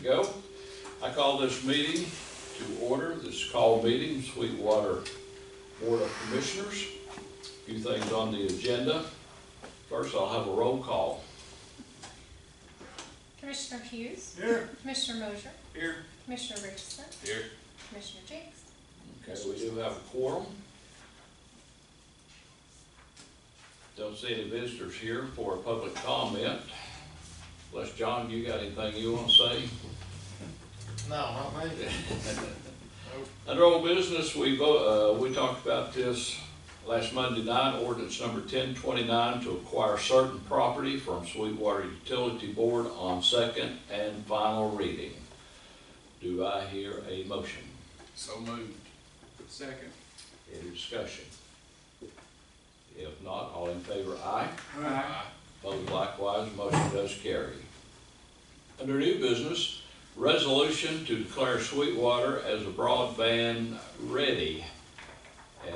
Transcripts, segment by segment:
go. I call this meeting to order. This call meeting, Sweetwater Board of Commissioners. A few things on the agenda. First, I'll have a roll call. Commissioner Hughes. Here. Commissioner Mosier. Here. Commissioner Richardson. Here. Commissioner Jakes. Okay, we do have a quorum. Don't see any visitors here for a public comment. Unless, John, you got anything you want to say? No, not me. Under old business, we talked about this last Monday night, ordinance number 1029 to acquire certain property from Sweetwater Utility Board on second and final reading. Do I hear a motion? So moved. Second. Any discussion? If not, all in favor, aye. Aye. Opposed likewise, motion does carry. Under new business, resolution to declare Sweetwater as a broadband ready.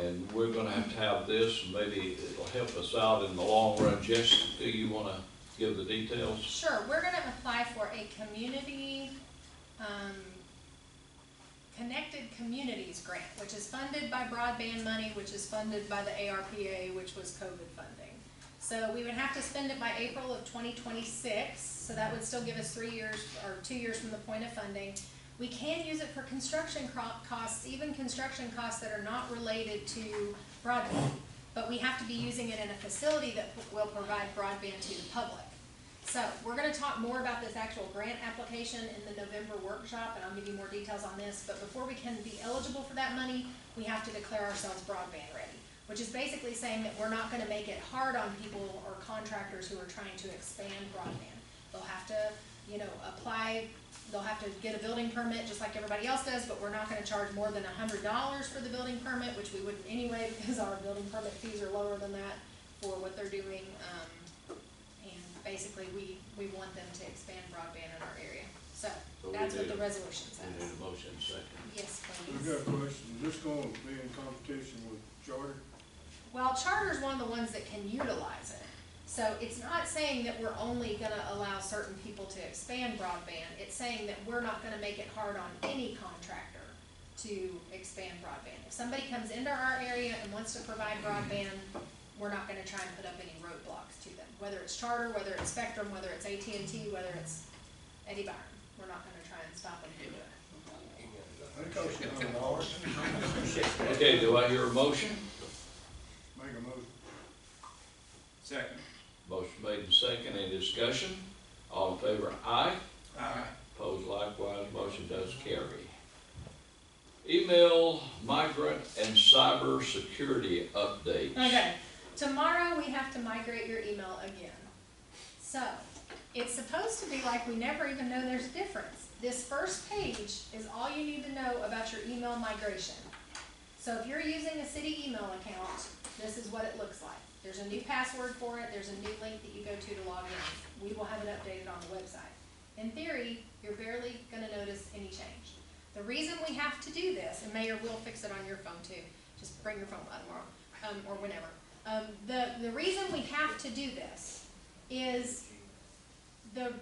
And we're gonna have this, and maybe it'll help us out in the long run. Jessica, do you wanna give the details? Sure, we're gonna apply for a community, Connected Communities grant, which is funded by broadband money, which is funded by the ARPA, which was COVID funding. So we would have to spend it by April of 2026, so that would still give us 3 years, or 2 years from the point of funding. We can use it for construction costs, even construction costs that are not related to broadband, but we have to be using it in a facility that will provide broadband to the public. So we're going to talk more about this actual grant application in the November workshop, and I'll give you more details on this. But before we can be eligible for that money, we have to declare ourselves broadband ready, which is basically saying that we're not going to make it hard on people or contractors who are trying to expand broadband. They'll have to, apply. They'll have to get a building permit just like everybody else does, but we're not going to charge more than $100 for the building permit, which we wouldn't anyway because our building permit fees are lower than that for what they're doing. Basically, we want them to expand broadband in our area. So that's what the resolution says. We need a motion second. Yes, I please. got a question. Is this going to be in competition with Charter? Well, Charter is one of the ones that can utilize it. So it's not saying that we're only going to allow certain people to expand broadband. It's saying that we're not going to make it hard on any contractor to expand broadband. If somebody comes into our area and wants to provide broadband, we're not going to try and put up any roadblocks to them. Whether it's Charter, whether it's Spectrum, whether it's AT&T, whether it's Eddie Byron, we're not going to try and stop them from doing it. That costs $100. Okay, do I hear a motion? Make a motion. Second. Motion made and second. Any discussion? All in favor, aye. Aye. Opposed likewise, motion does carry. Email, migrant, and cyber security updates. Okay, tomorrow we have to migrate your email again. So, it's supposed to be like we never even know there's a difference. This first page is all you need to know about your email migration. So if you're using a city email account, this is what it looks like. There's a new password for it, there's a new link that you go to log in. We will have it updated on the website. In theory, you're barely gonna notice any change. The reason we have to do this, and Mayor will fix it on your phone too, just bring your phone by tomorrow, or whenever. The reason we have to do this is the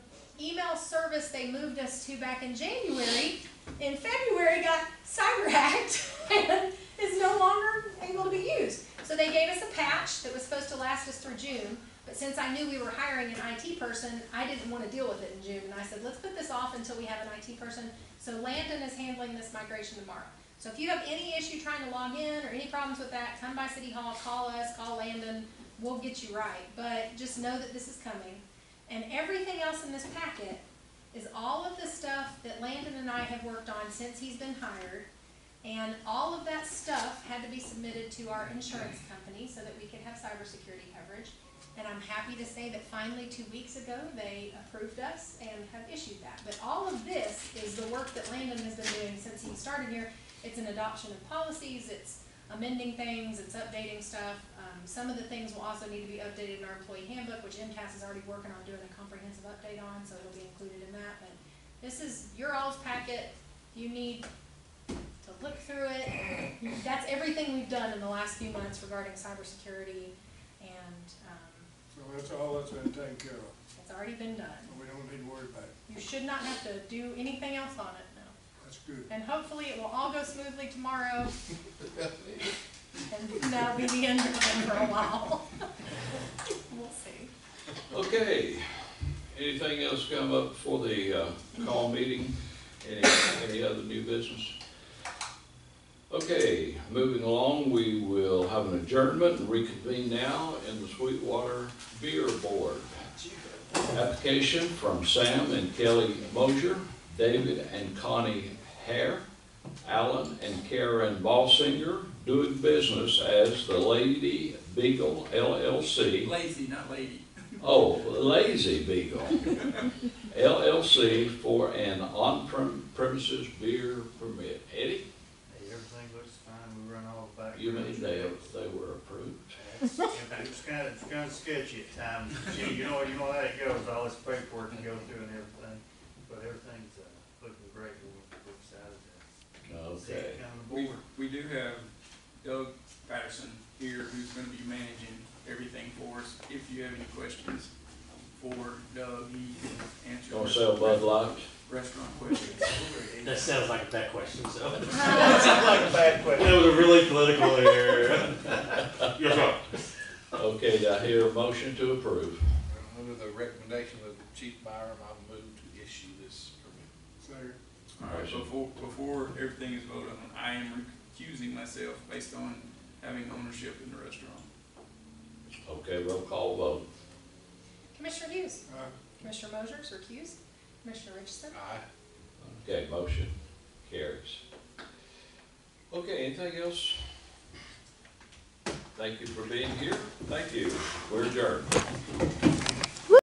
email service they moved us to back in January, in February got cyber hacked and is no longer able to be used. So they gave us a patch that was supposed to last us through June, but since I knew we were hiring an IT person, I didn't want to deal with it in June, and I said, let's put this off until we have an IT person. So Landon is handling this migration tomorrow. So if you have any issue trying to log in or any problems with that, come by City Hall, call us, call Landon, we'll get you right. But just know that this is coming. And everything else in this packet is all of the stuff that Landon and I have worked on since he's been hired. And all of that stuff had to be submitted to our insurance company so that we could have cybersecurity coverage. And I'm happy to say that finally 2 weeks ago they approved us and have issued that. But all of this is the work that Landon has been doing since he started here. It's an adoption of policies, it's amending things, it's updating stuff. Some of the things will also need to be updated in our employee handbook, which MCAS is already working on doing a comprehensive update on, so it'll be included in that. But this is your all's packet. You need to look through it. That's everything we've done in the last few months regarding cybersecurity and So that's all that's been taken care of. It's already been done. We don't need to worry about it. You should not have to do anything else on it, no. That's good. And hopefully it will all go smoothly tomorrow. And that'll be the end of it for a while. We'll see. Okay, anything else come up for the call meeting? Any other new business? Okay, moving along, we will have an adjournment and reconvene now in the Sweetwater Beer Board. Application from Sam and Kelly Mosier, David and Connie Hare, Alan and Karen Balsinger, doing business as the Lady Beagle LLC. Lazy, not lady. Oh, Lazy Beagle LLC for an on-premises beer permit. Eddie, Hey, everything looks fine, we run all the back. you mean they were approved? It was kind of sketchy at times, you know how it goes, all this paperwork to go through and everything, but everything's, looking great, we're excited to see Okay. it come on board. We do have Doug Patterson here who's gonna be managing everything for us. If you have any questions for Doug, he can answer. Gonna sell Bud Light? Restaurant questions. That sounds like a bad question, so. That sounds like a bad question. That was a really political error. Yes, sir. Okay, do I hear a motion to approve? Under the recommendation of Chief Byram, I move to issue this permit. Second. All right, before everything is voted on, I am recusing myself based on having ownership in the restaurant. Okay, roll call vote. Commissioner Hughes, Aye. Commissioner Mosier's recused, Commissioner Richardson. Aye. Okay, motion carries. Okay, anything else? Thank you for being here. Thank you. We're adjourned.